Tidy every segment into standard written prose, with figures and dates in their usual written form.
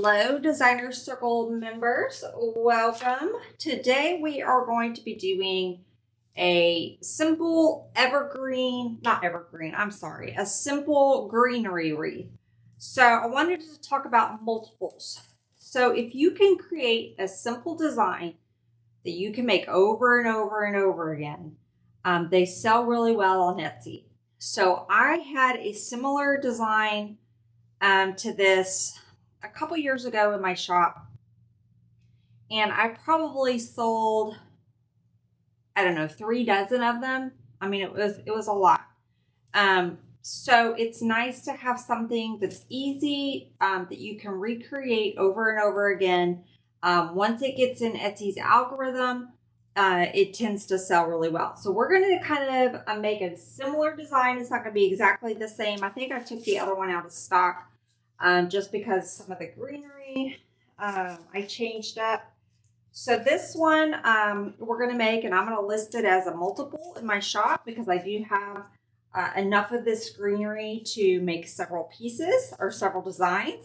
Hello, Designer Circle members. Welcome. Today we are going to be doing a simple a simple greenery wreath. So I wanted to talk about multiples. So if you can create a simple design that you can make over and over and over again, they sell really well on Etsy. So I had a similar design to this a couple years ago in my shop, and I probably sold, I don't know, 3 dozen of them. I mean, it was a lot. So it's nice to have something that's easy, that you can recreate over and over again. Once it gets in Etsy's algorithm, it tends to sell really well. So we're going to kind of make a similar design. It's not going to be exactly the same. I think I took the other one out of stock just because some of the greenery I changed up. So this one we're going to make, and I'm going to list it as a multiple in my shop because I do have enough of this greenery to make several pieces or several designs.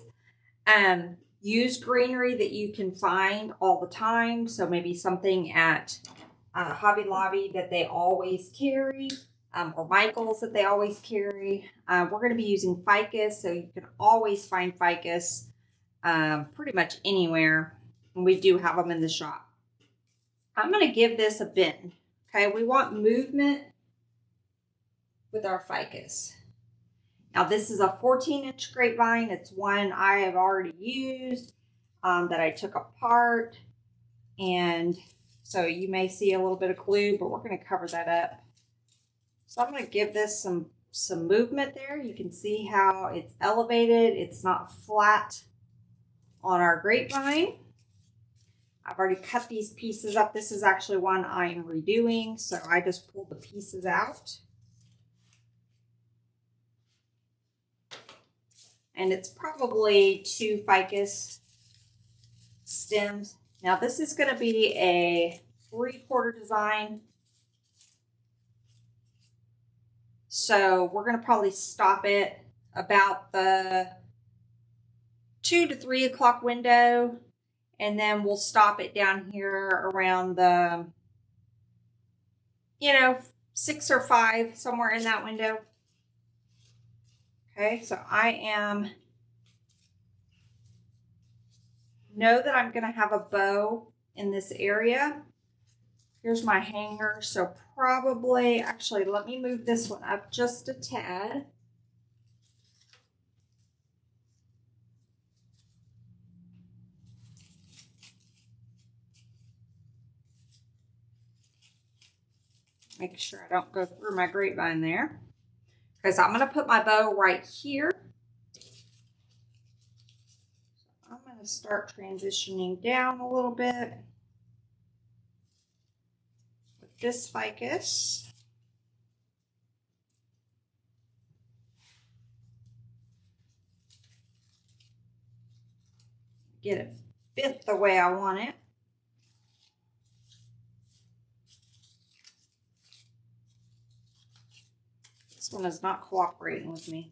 Use greenery that you can find all the time. So maybe something at Hobby Lobby that they always carry, or Michael's that they always carry. We're going to be using Ficus, so you can always find Ficus pretty much anywhere. And we do have them in the shop. I'm going to give this a bend. Okay, we want movement with our Ficus. Now this is a 14-inch grapevine. It's one I have already used that I took apart. And so you may see a little bit of glue, but we're going to cover that up. So I'm going to give this some movement there. You can see how it's elevated. It's not flat on our grapevine. I've already cut these pieces up. This is actually one I'm redoing, so I just pulled the pieces out. And it's probably 2 Ficus stems. Now this is going to be a 3/4 design. So we're going to probably stop it about the 2 to 3 o'clock window. And then we'll stop it down here around the, 6 or 5, somewhere in that window. Okay, so know that I'm going to have a bow in this area. Here's my hanger, so probably, actually, let me move this one up just a tad. Make sure I don't go through my grapevine there, because I'm going to put my bow right here. So I'm going to start transitioning down a little bit with this Ficus. Get it bent the way I want it. This one is not cooperating with me.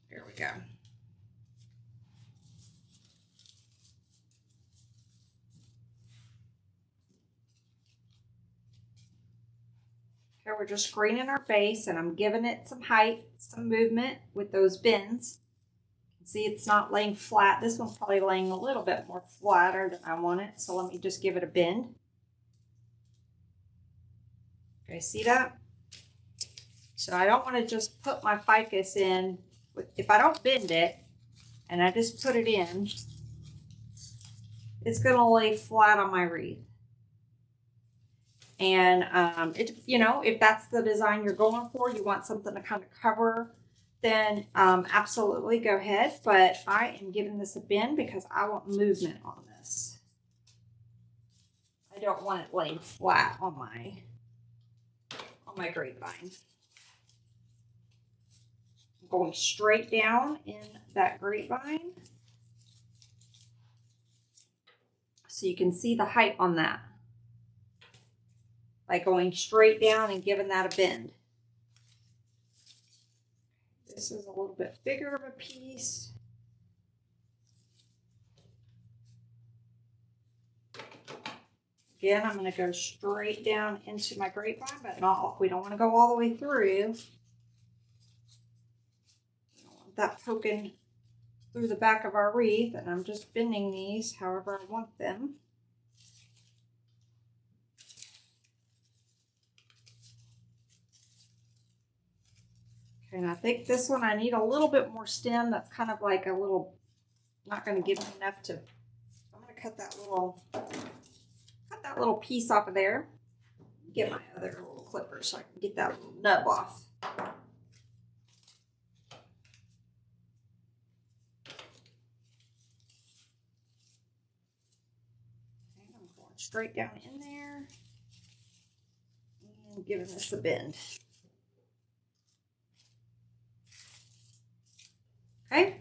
There we go. Okay, we're just greening our base, and I'm giving it some height, some movement with those bends. See, it's not laying flat. This one's probably laying a little bit more flatter than I want it. So let me just give it a bend. Okay, see that? So I don't want to just put my Ficus in. If I don't bend it and I just put it in, it's going to lay flat on my wreath. And if that's the design you're going for, you want something to kind of cover, then absolutely go ahead. But I am giving this a bend because I want movement on this. I don't want it laying flat on my grapevine. I'm going straight down in that grapevine, so you can see the height on that by going straight down and giving that a bend. This is a little bit bigger of a piece. Again, I'm going to go straight down into my grapevine, but not, we don't want to go all the way through. We don't want that poking through the back of our wreath, and I'm just bending these however I want them. Okay, and I think this one I need a little bit more stem. That's kind of like a little, not going to give me enough to, I'm going to cut that little piece off of there. Get my other little clippers so I can get that little nub off. Okay, I'm going straight down in there and giving this a bend. Okay,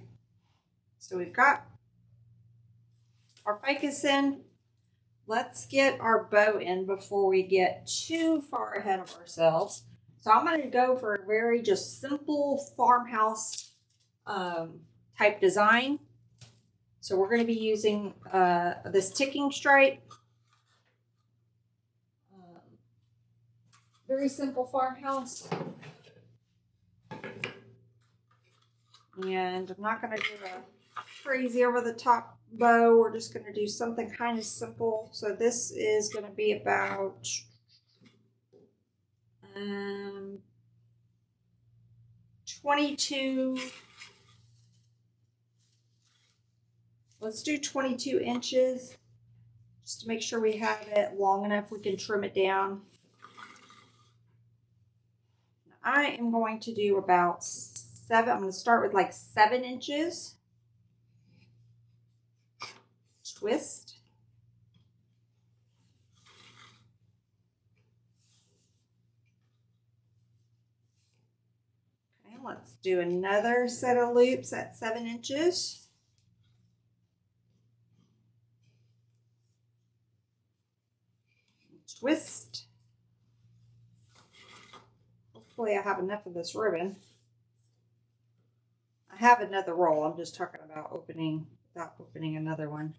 so we've got our ficus in. Let's get our bow in before we get too far ahead of ourselves. So I'm going to go for a very just simple farmhouse type design. So we're going to be using this ticking stripe. Very simple farmhouse. And I'm not going to do a crazy over the top bow. We're just going to do something kind of simple. So this is going to be about 22. Let's do 22 inches just to make sure we have it long enough we can trim it down. I am going to do about 7. I'm going to start with like 7 inches. Twist. Okay, let's do another set of loops at 7 inches. Twist. Hopefully I have enough of this ribbon. I have another roll. I'm just talking about without opening another one,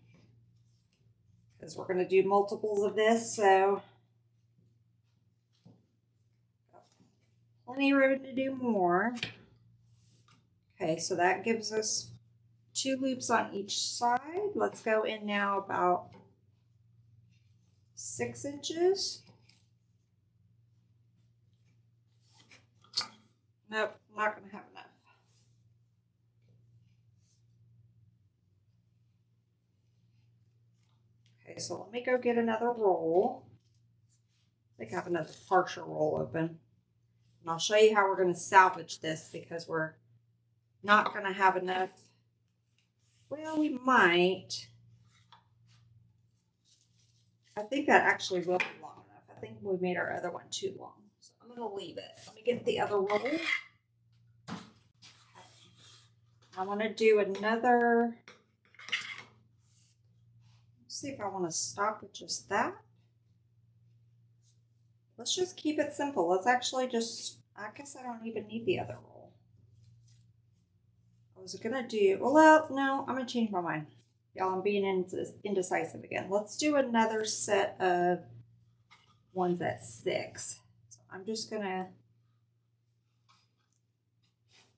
because we're going to do multiples of this, so plenty of ribbon to do more. Okay, so that gives us 2 loops on each side. Let's go in now about 6 inches. Nope, not going to have enough. Okay, so let me go get another roll. I think I have another partial roll open. And I'll show you how we're going to salvage this, because we're not going to have enough. Well, we might. I think that actually will be long enough. I think we made our other one too long. So I'm going to leave it. Let me get the other roll. Okay. I want to do another. See if I want to stop with just that. Let's just keep it simple. Let's actually just, I guess I don't even need the other roll. I was gonna do, well, no, I'm gonna change my mind. Y'all, I'm being indecisive again. Let's do another set of ones at 6. So I'm just gonna,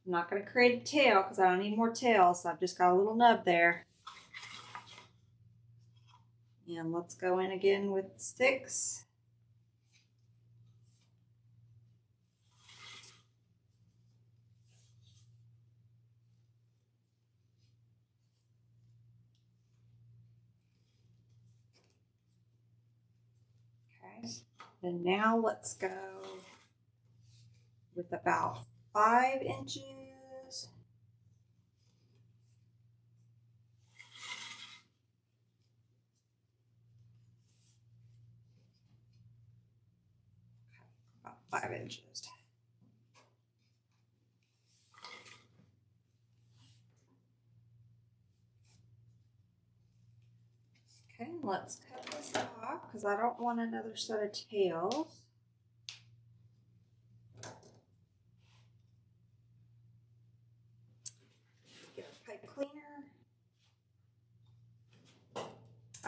I'm not gonna create a tail because I don't need more tails. So I've just got a little nub there. And let's go in again with 6. Okay, and now let's go with about 5 inches. About 5 inches. Okay, let's cut this off because I don't want another set of tails.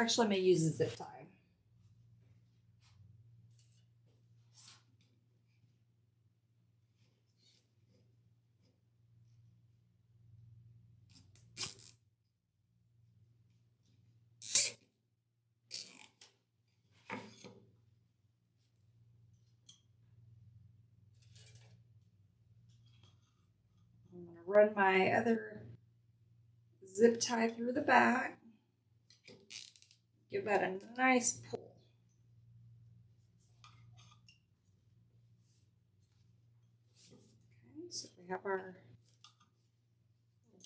Actually, I may use a zip tie. I'm going to run my other zip tie through the back. Give that a nice pull. Okay, so we have our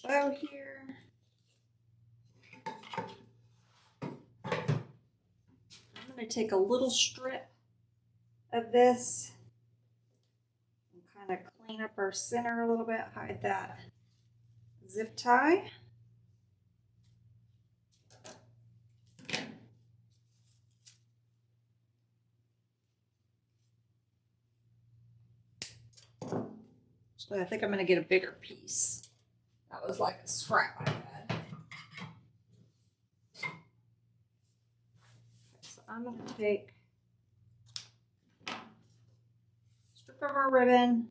bow here. I'm going to take a little strip of this and kind of clean up our center a little bit, hide that zip tie. So I think I'm going to get a bigger piece. That was like a scrap I had. Okay, so I'm going to take a strip of our ribbon.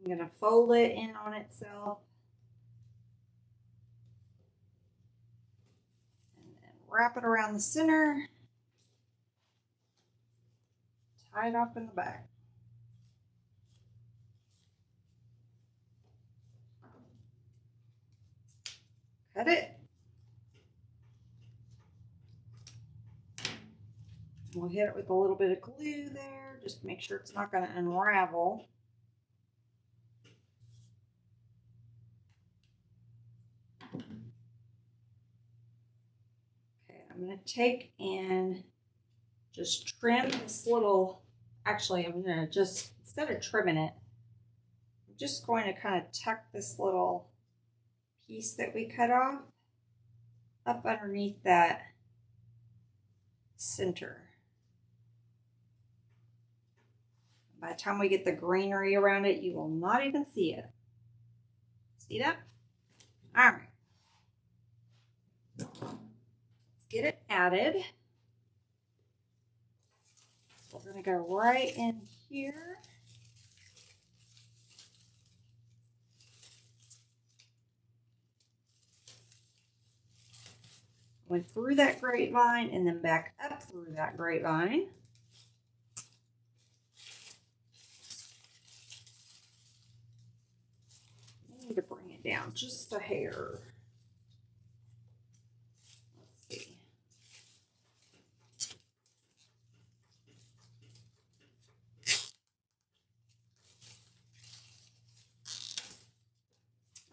I'm going to fold it in on itself. And then wrap it around the center. Tie it off in the back. Cut it. We'll hit it with a little bit of glue there, just to make sure it's not going to unravel. Okay, I'm going to take and just trim this little, actually I'm going to just, instead of trimming it, I'm just going to kind of tuck this little piece that we cut off up underneath that center. By the time we get the greenery around it, you will not even see it. See that? All right. Let's get it added. We're going to go right in here. Went through that grapevine and then back up through that grapevine. I need to bring it down just a hair. Let's see.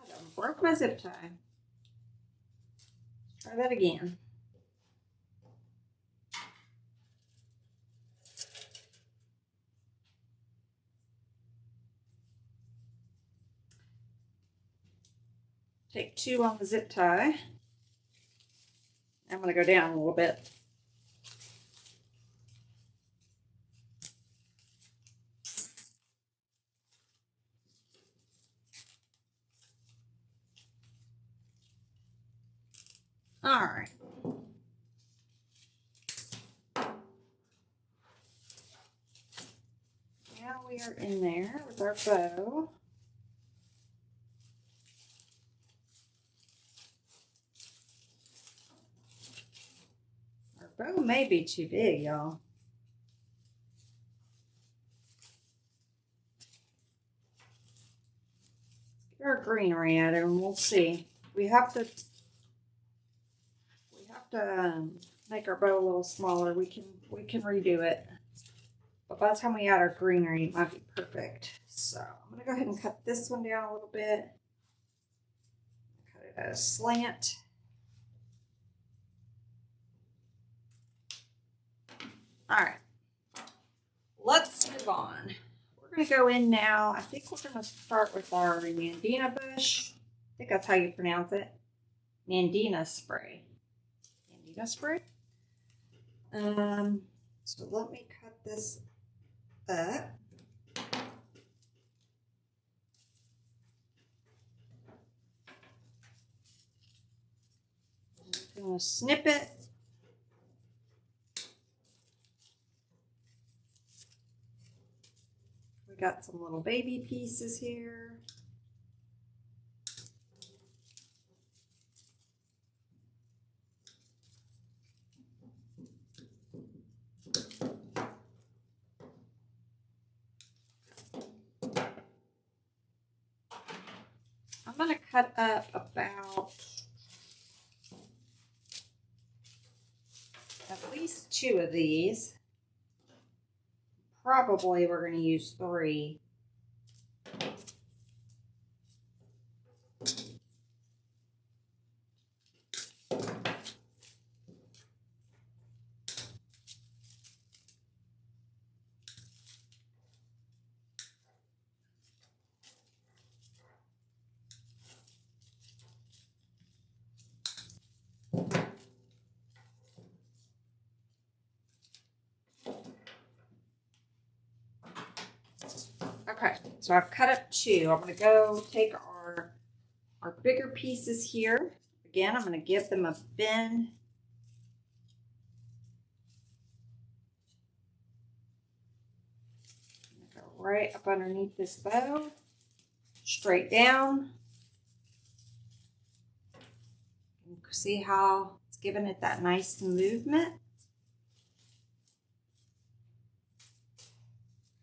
I done broke my zip tie. Try that again. Take 2 on the zip tie. I'm going to go down a little bit. All right. Now we are in there with our bow. Our bow may be too big, y'all. Get our greenery added and we'll see. We have to make our bow a little smaller. We can redo it. But by the time we add our greenery, it might be perfect. So I'm going to go ahead and cut this one down a little bit. Cut it at a slant. All right. Let's move on. We're going to go in now. I think we're going to start with our Nandina bush. I think that's how you pronounce it. Nandina Spray. Nandina Spray. So let me cut this up. I'm going to snip it got some little baby pieces here. I'm going to cut up about at least 2 of these. Probably we're going to use 3. Okay, so I've cut up 2. I'm going to go take our bigger pieces here. Again, I'm going to give them a bend. Go right up underneath this bow, straight down. You can see how it's giving it that nice movement.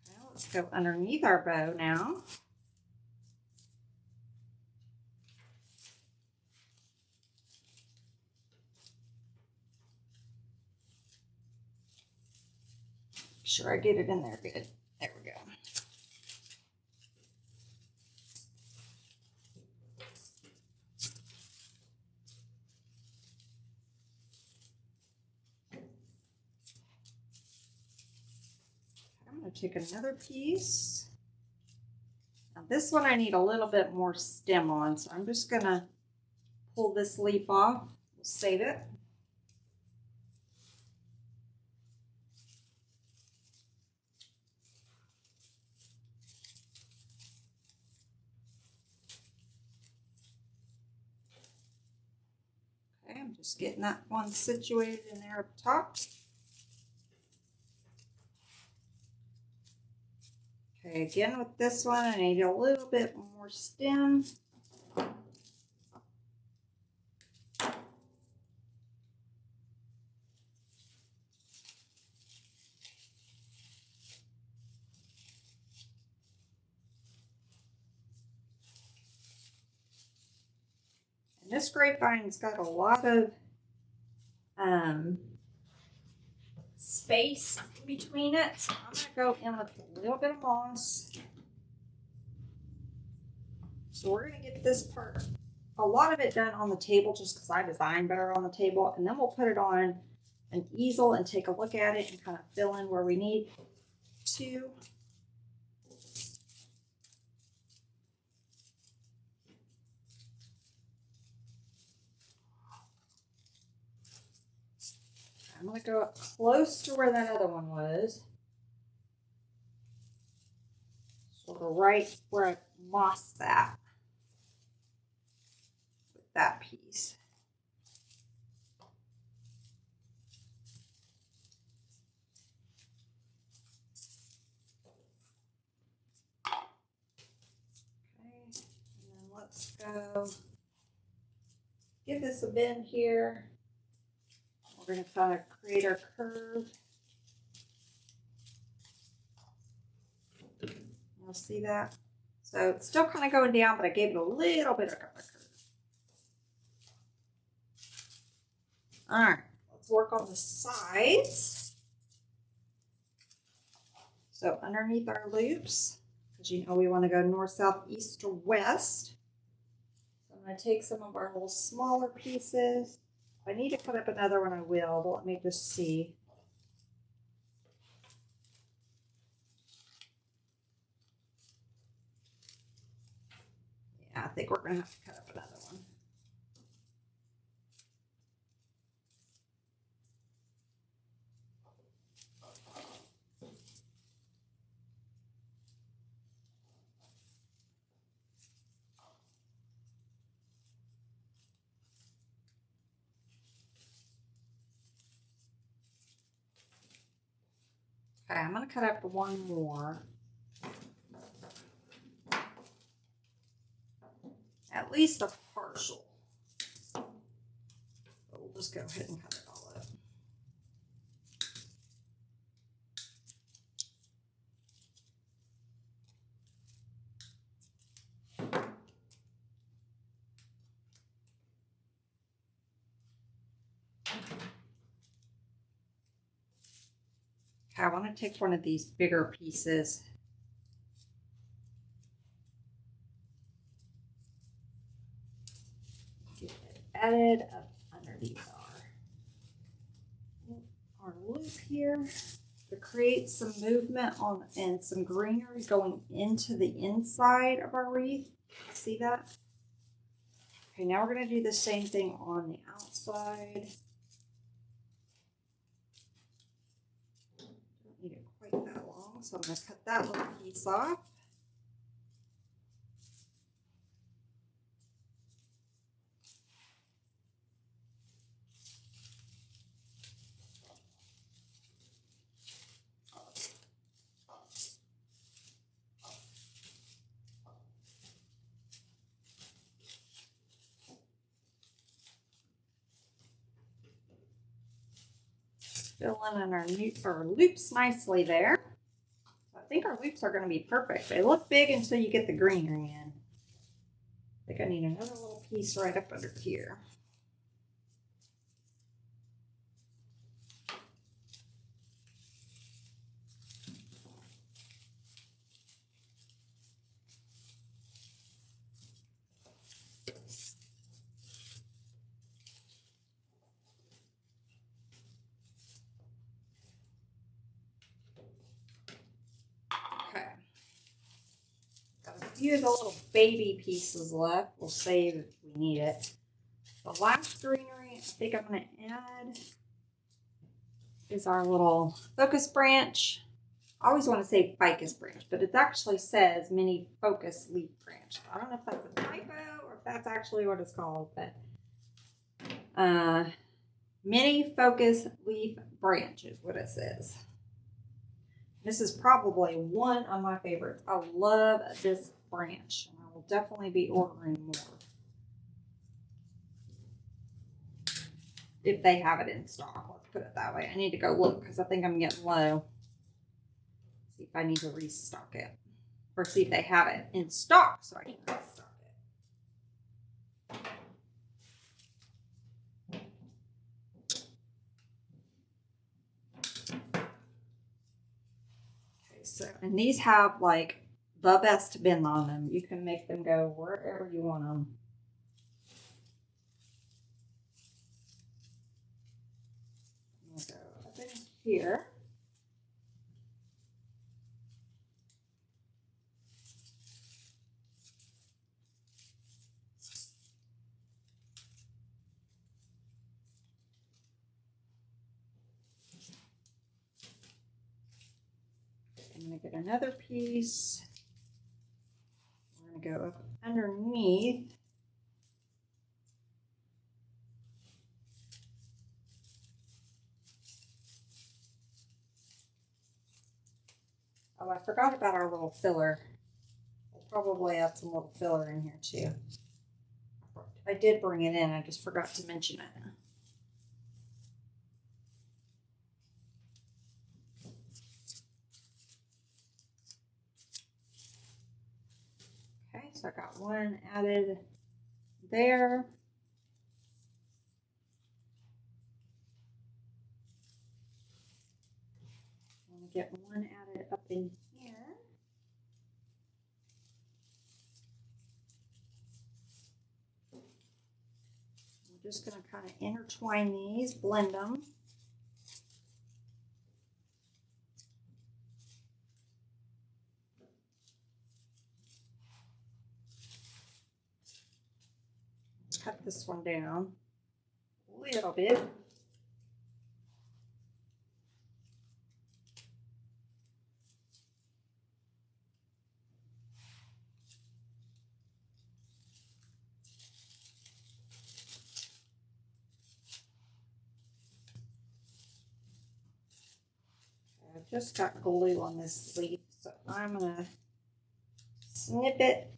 Well, let's go underneath our bow now. Make sure I get it in there good. There we go. I'm going to take another piece. Now this one I need a little bit more stem on, so I'm just going to pull this leaf off. We'll save it. Okay, I'm just getting that one situated in there up top. Okay, again with this one, I need a little bit more stem. And this grapevine's got a lot of space between it. So I'm going to go in with a little bit of moss. So we're going to get this part, a lot of it done on the table just because I design better on the table. And then we'll put it on an easel and take a look at it and kind of fill in where we need to. I'm going to go up close to where that other one was. Sort of right where I mossed that with that piece. Okay, and then let's go give this a bend here. We're going to kind of create our curve. You'll see that. So it's still kind of going down, but I gave it a little bit of a curve. All right, let's work on the sides. So underneath our loops, because you know we want to go north, south, east, or west. So I'm going to take some of our little smaller pieces. If I need to put up another one, I will, but let me just see. Yeah, I think we're going to have to cut up another one. Okay, I'm going to cut up one more. at least a partial. But we'll just go ahead and cut it all up. Okay, I want to take one of these bigger pieces. Get it added up underneath our loop here to create some movement on and some greenery going into the inside of our wreath. See that? Okay, now we're going to do the same thing on the outside. Don't need it quite that long, so I'm going to cut that little piece off. Fill in our loops nicely there. I think our loops are going to be perfect. They look big until you get the greenery in. I think I need another little piece right up under here. A few of the little baby pieces left. We'll save if we need it. The last greenery I think I'm going to add is our little Ficus branch. I always want to say Ficus branch, but it actually says mini Ficus leaf branch. I don't know if that's a typo or if that's actually what it's called, but mini Ficus leaf branch is what it says. This is probably one of my favorites. I love this branch, and I will definitely be ordering more if they have it in stock. Let's put it that way. I need to go look because I think I'm getting low. See if I need to restock it, or see if they have it in stock so I can restock it. Okay, so and these have like the best bend on them. You can make them go wherever you want them. I'm going to go up in here. I'm going to get another piece. We're going to go up underneath. Oh, I forgot about our little filler. We'll probably add some little filler in here too. I did bring it in, I just forgot to mention it. Okay, so I got one added there. I'm going to get one added up in here. I'm just going to kind of intertwine these, blend them. Cut this one down a little bit. I've just got glue on this leaf, so I'm going to snip it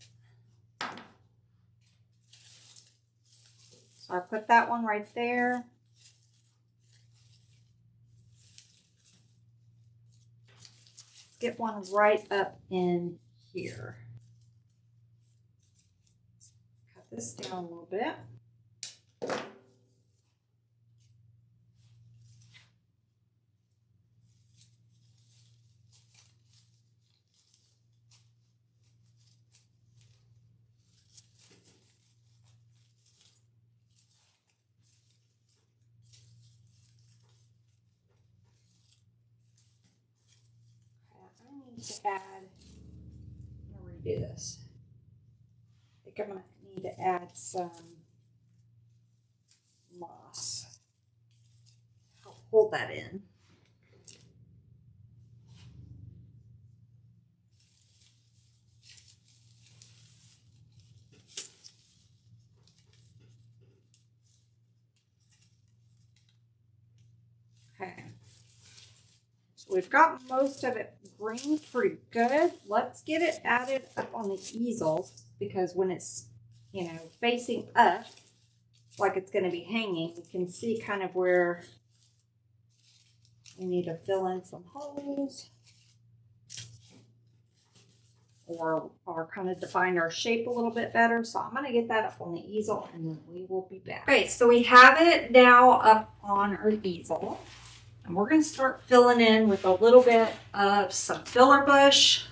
So I put that one right there. Get one right up in here. Cut this down a little bit. I need to add, I'm going to redo this. I think I'm going to need to add some moss. I'll hold that in. Okay. So we've got most of it green pretty good. Let's get it added up on the easel, because when it's, you know, facing up, like it's going to be hanging, you can see kind of where we need to fill in some holes or kind of define our shape a little bit better. So I'm going to get that up on the easel and then we will be back. Okay, so we have it now up on our easel. And we're going to start filling in with a little bit of some filler bush.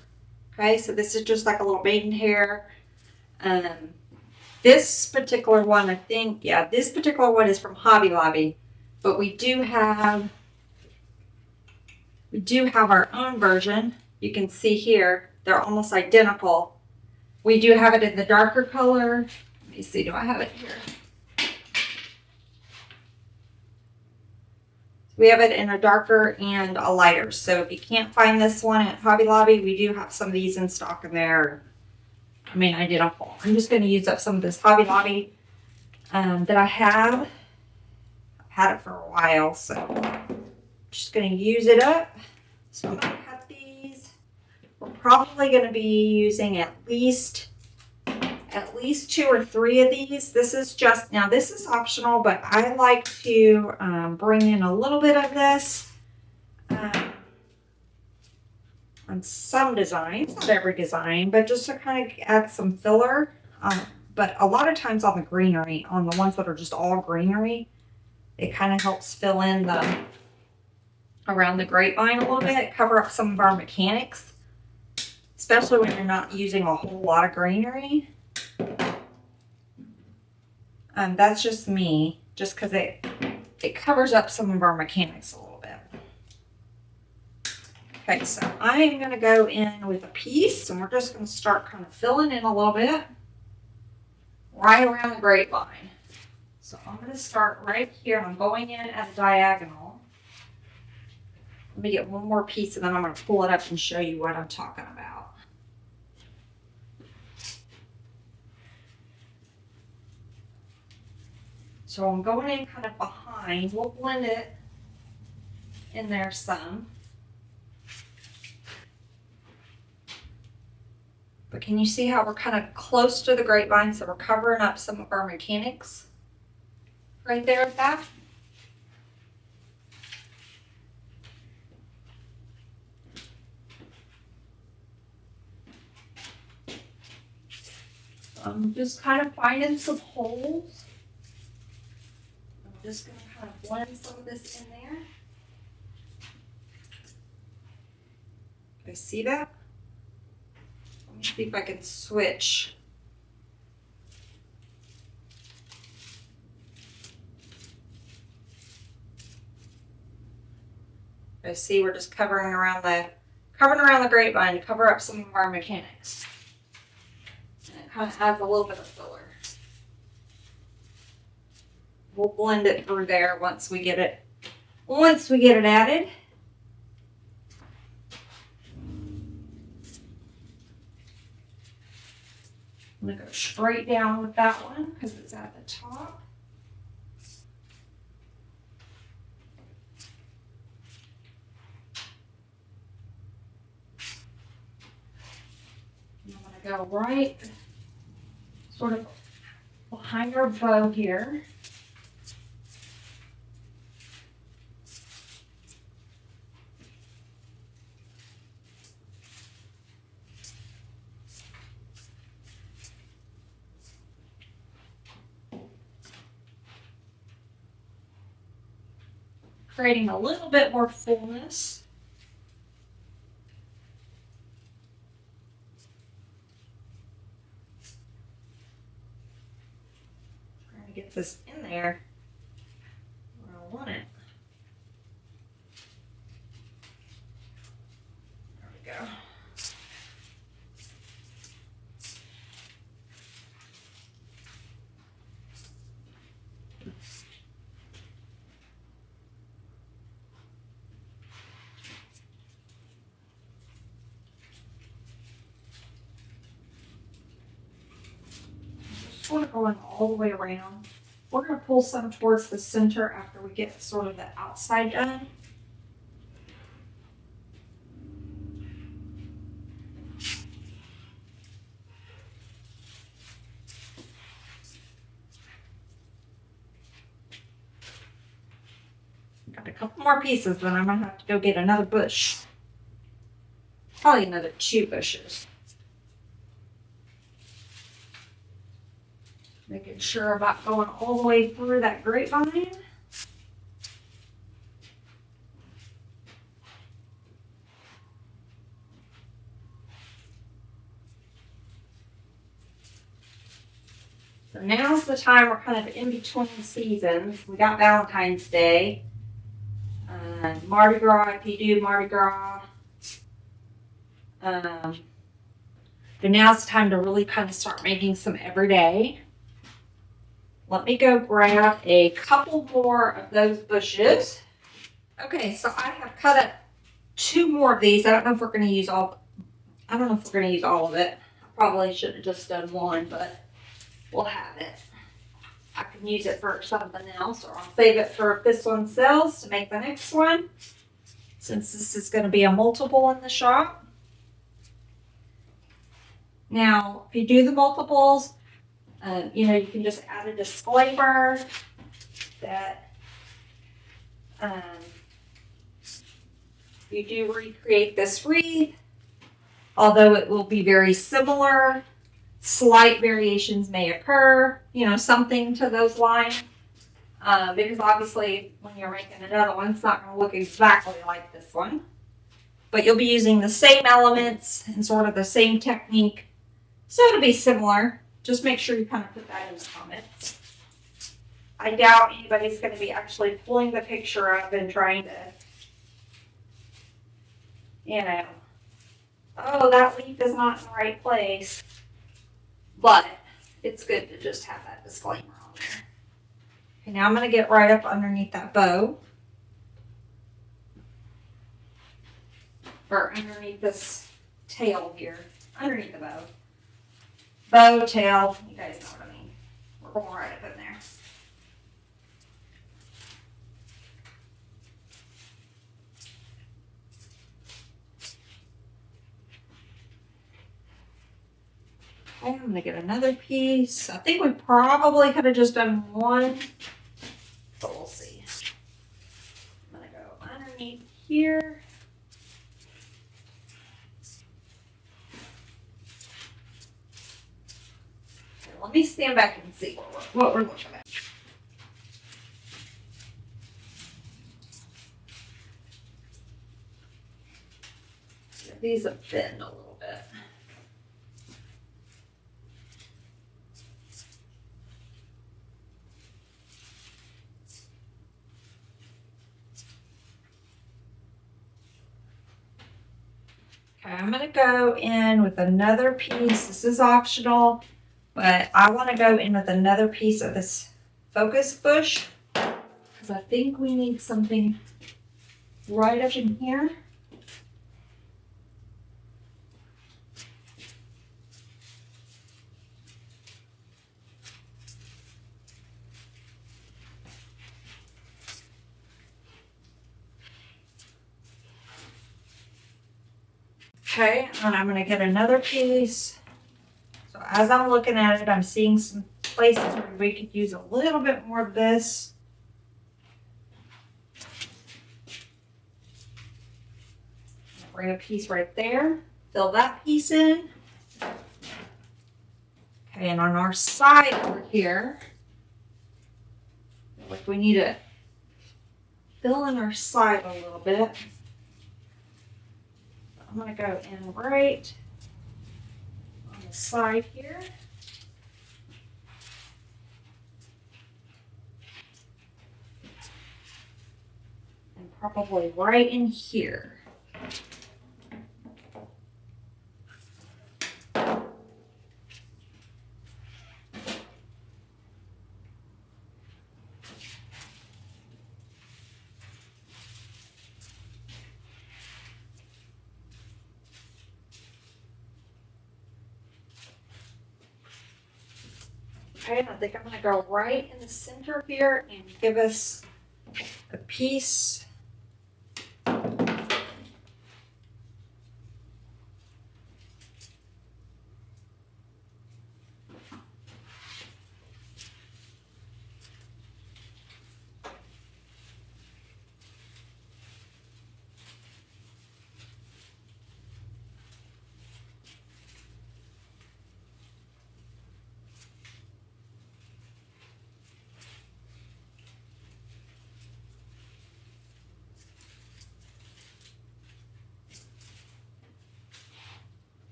Okay, so this is just like a little maidenhair. This particular one, I think, yeah, this particular one is from Hobby Lobby. But we do have our own version. You can see here, they're almost identical. We do have it in the darker color. Let me see, do I have it here? We have it in a darker and a lighter. So if you can't find this one at Hobby Lobby, we do have some of these in stock in there. I mean, identical. I'm just going to use up some of this Hobby Lobby that I have. I've had it for a while, so I'm just going to use it up. So I'm going to cut these. We're probably going to be using at least 2 or 3 of these. This is just, now this is optional, but I like to bring in a little bit of this on some designs, not every design, but just to kind of add some filler. But a lot of times on the greenery, on the ones that are just all greenery, it kind of helps fill in around the grapevine a little bit, cover up some of our mechanics, especially when you're not using a whole lot of greenery. That's just me, just because it covers up some of our mechanics a little bit. Okay, so I am going to go in with a piece, and we're just going to start kind of filling in a little bit right around the grapevine. So I'm going to start right here. I'm going in at a diagonal. Let me get one more piece, and then I'm going to pull it up and show you what I'm talking about. So I'm going in kind of behind. We'll blend it in there some. But can you see how we're kind of close to the grapevine, so we're covering up some of our mechanics right there at that? I'm just kind of finding some holes. I'm just going to kind of blend some of this in there. You guys see that? Let me see if I can switch. You guys see we're just covering around the grapevine to cover up some of our mechanics. And it kind of adds a little bit of filler. We'll blend it through there once we get it added. I'm going to go straight down with that one because it's at the top. And I'm going to go right sort of behind our bow here. creating a little bit more fullness. Trying to get this in there where I want it. There we go. Sort of going all the way around. We're going to pull some towards the center after we get sort of the outside done. Got a couple more pieces, then I'm going to have to go get another bush. Probably another 2 bushes. Making sure about going all the way through that grapevine. So now's the time we're kind of in between seasons. We got Valentine's Day, Mardi Gras if you do Mardi Gras. But now's the time to really kind of start making some everyday. Let me go grab a couple more of those bushes. Okay, so I have cut up 2 more of these. I don't know if we're going to use all. I don't know if we're going to use all of it. I probably should have just done 1, but we'll have it. I can use it for something else, or I'll save it for if this one sells to make the next one, since this is going to be a multiple in the shop. Now, if you do the multiples, you can just add a disclaimer that you do recreate this wreath, although it will be very similar. Slight variations may occur, something to those lines. Because obviously when you're making another one, it's not going to look exactly like this one. But you'll be using the same elements and sort of the same technique. So it'll be similar. Just make sure you kind of put that in the comments. I doubt anybody's going to be actually pulling the picture up and trying to, oh, that leaf is not in the right place. But it's good to just have that disclaimer on there. Okay, now I'm going to get right up underneath that bow. Or underneath this tail here. Underneath the bow. Bow, tail, you guys know what I mean. We're going right up in there. Okay, I'm going to get another piece. I think we probably could have just done 1, but we'll see. I'm going to go underneath here. Let me stand back and see what we're looking at. These have bend a little bit. Okay, I'm going to go in with another piece. This is optional. But I want to go in with another piece of this Ficus bush because I think we need something right up in here. Okay, and I'm going to get another piece. So as I'm looking at it, I'm seeing some places where we could use a little bit more of this. Bring a piece right there. Fill that piece in. Okay, and on our side over here, like we need to fill in our side a little bit. I'm going to go in right on the side here. And probably right in here. Okay, I think I'm going to go right in the center here and give us a piece.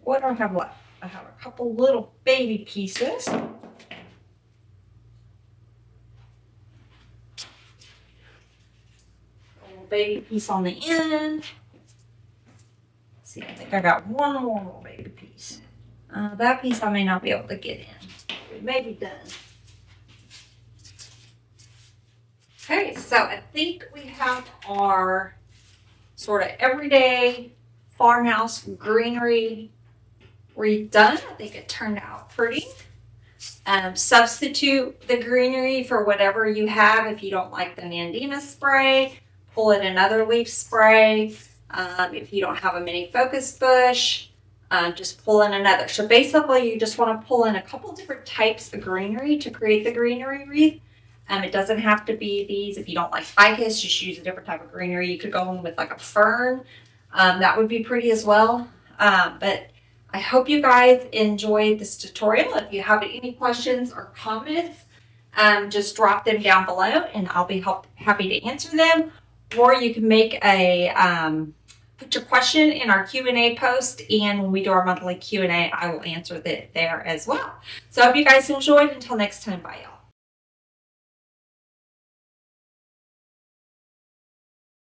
What do I have left? I have a couple little baby pieces. A little baby piece on the end. Let's see, I think I got one more little baby piece. That piece I may not be able to get in. It may be done. Okay, so I think we have our sort of everyday farmhouse greenery wreath done. I think it turned out pretty. Substitute the greenery for whatever you have. If you don't like the Nandina spray, pull in another leaf spray. If you don't have a mini focus bush, just pull in another. So basically you just want to pull in a couple different types of greenery to create the greenery wreath. It doesn't have to be these. If you don't like ficus, just use a different type of greenery. You could go in with like a fern. That would be pretty as well. But I hope you guys enjoyed this tutorial. If you have any questions or comments, just drop them down below and I'll be happy to answer them. Or you can make a put your question in our Q&A post, and when we do our monthly Q&A, I will answer that there as well. So I hope you guys enjoyed. Until next time, bye y'all.